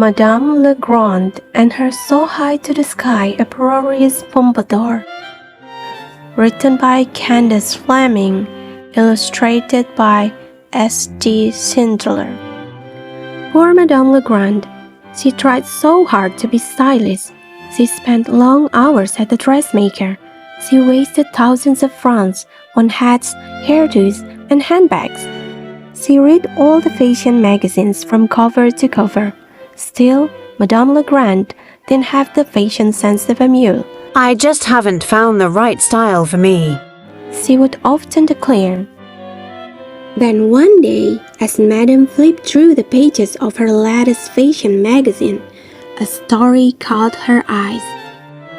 Madame La Grande and her So High to the Sky Uproarious Pompadour. Written by Candance Flemming, illustrated by S.D Schindler. Poor Madame La Grande. She tried so hard to be stylist. She spent long hours at the dressmaker. She wasted thousands of francs on hats, hairdos, and handbags. She read all the fashion magazines from cover to cover. Still, Madame La Grande didn't have the fashion sense of a mule. I just haven't found the right style for me, she would often declare. Then one day, as Madame flipped through the pages of her latest fashion magazine, a story caught her eyes.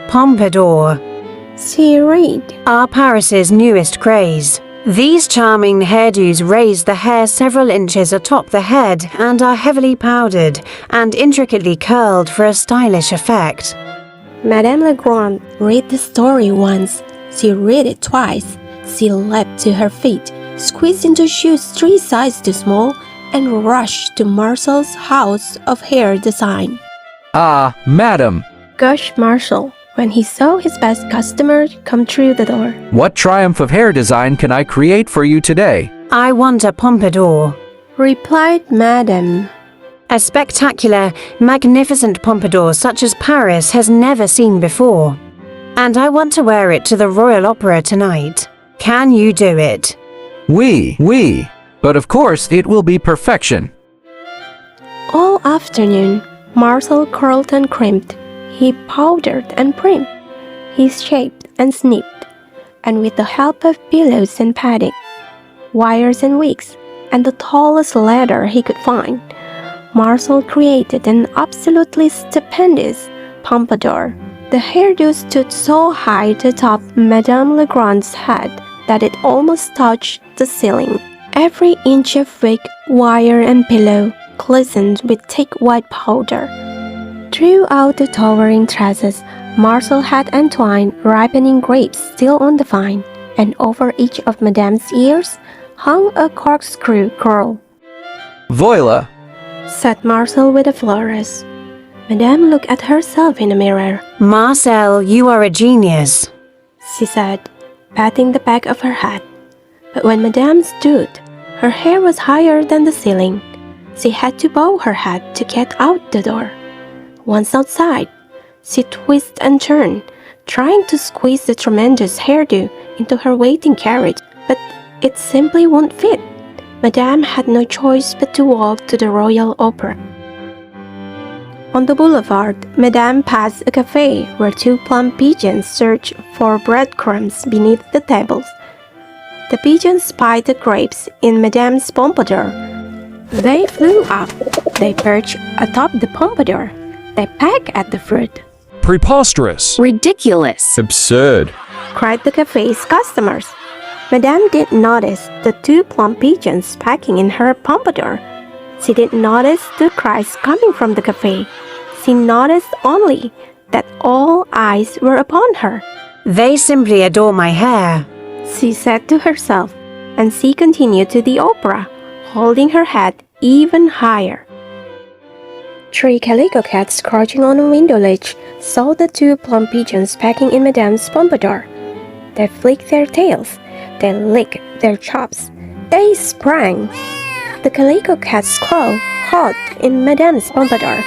Pompadour, She read, are Paris's newest craze. These charming hairdos raise the hair several inches atop the head and are heavily powdered and intricately curled for a stylish effect. Madame La Grande read the story once. She read it twice. She leapt to her feet, squeezed into shoes 3 sizes too small, and rushed to Marcel's house of hair design. Ah, madam, Gushed Marcel when he saw his best customer come through the door. what triumph of hair design can I create for you today? I want a pompadour. Replied Madame. A spectacular, magnificent pompadour such as Paris has never seen before. And I want to wear it to the Royal Opera tonight. Can you do it? Oui. But of course it will be perfection. All afternoon, Marcel curled and crimped. He powdered and primed. He shaped and snipped. And with the help of pillows and padding, wires and wigs, and the tallest ladder he could find, Marcel created an absolutely stupendous pompadour. The hairdo stood so high atop Madame La Grande's head that it almost touched the ceiling. Every inch of wig, wire, and pillow glistened with thick white powder. Throughout the towering tresses, Marcel had entwined ripening grapes still on the vine, and over each of Madame's ears hung a corkscrew curl. Voila! Said Marcel with a flourish. Madame looked at herself in the mirror. Marcel, you are a genius. She said, patting the back of her head. But when Madame stood, her hair was higher than the ceiling. She had to bow her head to get out the door. Once outside, she twisted and turned, trying to squeeze the tremendous hairdo into her waiting carriage, but it simply won't fit. Madame had no choice but to walk to the Royal Opera. On the boulevard, Madame passed a cafe where 2 plump pigeons searched for breadcrumbs beneath the tables. The pigeons spied the grapes in Madame's pompadour. They flew up. They perched atop the pompadour. They pecked at the fruit. Preposterous. Ridiculous. Absurd. Cried the cafe's customers. Madame didn't notice the 2 plump pigeons pecking in her pompadour. She didn't notice the cries coming from the cafe. She noticed only that all eyes were upon her. They simply adore my hair. She said to herself, and she continued to the opera, holding her head even higher. 3 calico cats crouching on a window ledge saw the 2 plump pigeons pecking in Madame's pompadour. They flicked their tails. They licked their chops. They sprang. The calico cat's claw caught in Madame's pompadour.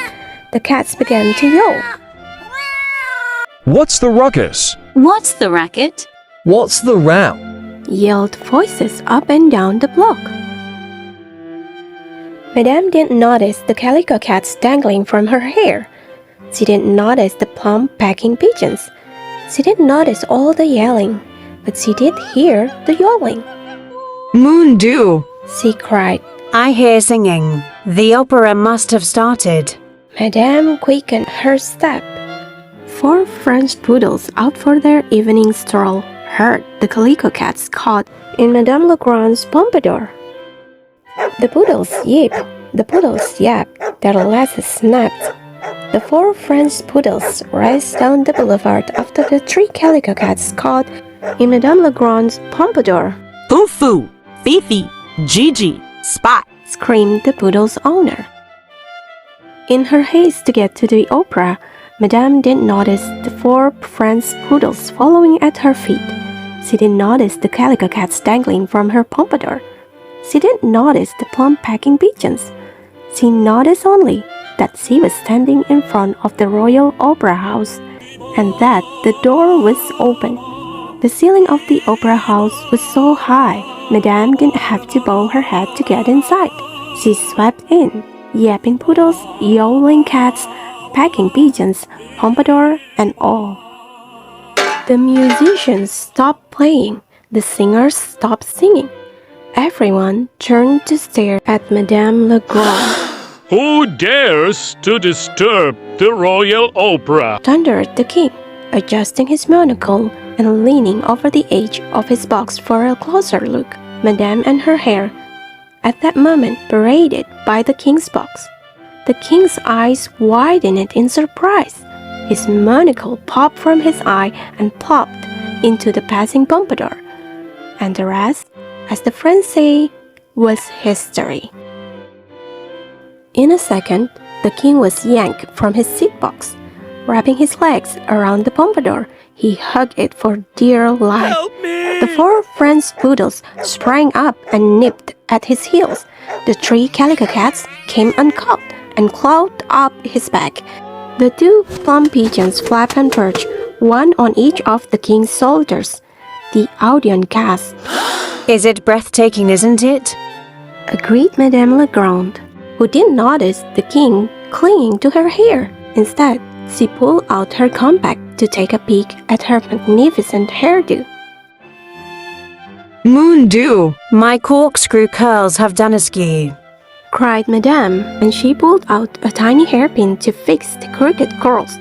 The cats began to yell. What's the ruckus? What's the racket? What's the row? Yelled voices up and down the block. Madame didn't notice the calico cats dangling from her hair. She didn't notice the plump pecking pigeons. She didn't notice all the yelling, but she did hear the yowling. Mon Dieu! She cried. I hear singing. The opera must have started. Madame quickened her step. 4 French poodles out for their evening stroll heard the calico cats caught in Madame La Grande's pompadour. The poodles yipped, the poodles yapped, their lasses snapped. The 4 French poodles raced down the boulevard after the 3 calico cats caught in Madame La Grande's pompadour. Foo-foo, Fifi, Gigi, Spot, Screamed the poodle's owner. In her haste to get to the opera, Madame didn't notice the 4 French poodles following at her feet. She didn't notice the calico cats dangling from her pompadour. She didn't notice the plum-pecking pigeons. She noticed only that she was standing in front of the Royal Opera House and that the door was open. The ceiling of the opera house was so high, Madame didn't have to bow her head to get inside. She swept in, yapping poodles, yowling cats, pecking pigeons, pompadour, and all. The musicians stopped playing. The singers stopped singing. Everyone turned to stare at Madame La Grande. Who dares to disturb the royal opera? Thundered the king, adjusting his monocle and leaning over the edge of his box for a closer look. Madame and her hair, at that moment paraded by the king's box. The king's eyes widened in surprise. His monocle popped from his eye and plopped into the passing pompadour. And the rest, as the French say, was history. In a second, the king was yanked from his seat box. Wrapping his legs around the pompadour, he hugged it for dear life. Help me! The 4 French poodles sprang up and nipped at his heels. The 3 calico cats came uncaught and clawed up his back. The 2 plum pigeons flapped and perched, one on each of the king's shoulders. The audience gasped. Is it breathtaking, isn't it? Agreed Madame La Grande, who didn't notice the king clinging to her hair. Instead, she pulled out her compact to take a peek at her magnificent hairdo. Moon dew. My corkscrew curls have done askew. Cried Madame, and she pulled out a tiny hairpin to fix the crooked curls.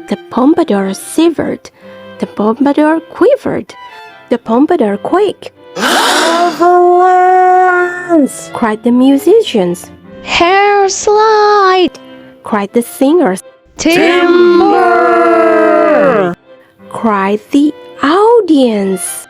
The pompadour shivered. The pompadour quivered. The pompadour quaked. Avalanche! Cried the musicians. Hair slide. Cried the singers. Timber. Cried the audience.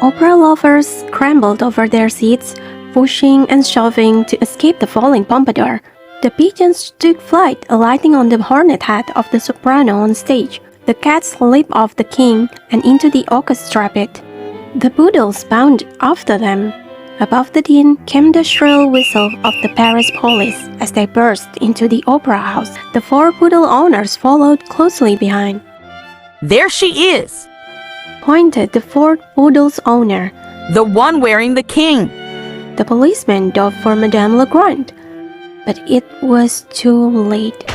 Opera lovers scrambled over their seats, pushing and shoving to escape the falling pompadour. The pigeons took flight, alighting on the hornet hat of the soprano on stage. The cats leaped off the king and into the orchestra pit. The poodles bounded after them. Above the din came the shrill whistle of the Paris police as they burst into the opera house. The 4 poodle owners followed closely behind. There she is, Pointed the 4th poodle's owner. the one wearing the king. The policeman dove for Madame La Grande, but it was too late.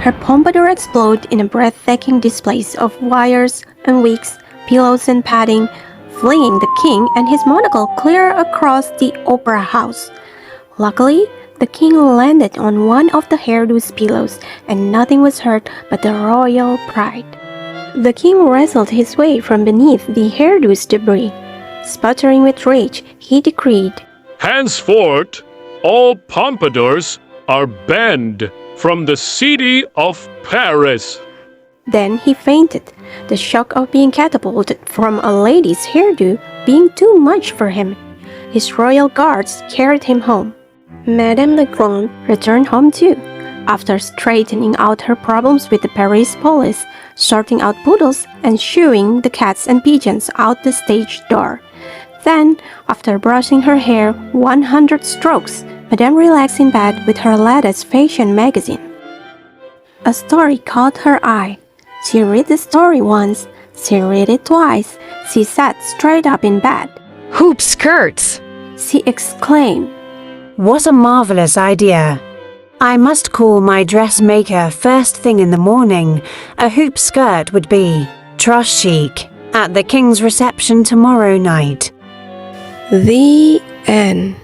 Her pompadour exploded in a breathtaking display of wires and wigs, pillows and padding, flinging the king and his monocle clear across the opera house. Luckily, the king landed on one of the hairdo's pillows, and nothing was hurt but the royal pride. The king wrestled his way from beneath the hairdo's debris. Sputtering with rage, he decreed, Henceforth, all pompadours are banned from the city of Paris. Then he fainted, the shock of being catapulted from a lady's hairdo being too much for him. His royal guards carried him home. Madame La Grande returned home too, after straightening out her problems with the Paris police, sorting out poodles and shooing the cats and pigeons out the stage door. Then, after brushing her hair 100 strokes, Madame relaxed in bed with her latest fashion magazine. A story caught her eye. She read the story once, she read it twice, she sat straight up in bed. Hoop skirts. She exclaimed, What a marvelous idea! I must call my dressmaker first thing in the morning. A hoop skirt would be trop chic at the king's reception tomorrow night. The end.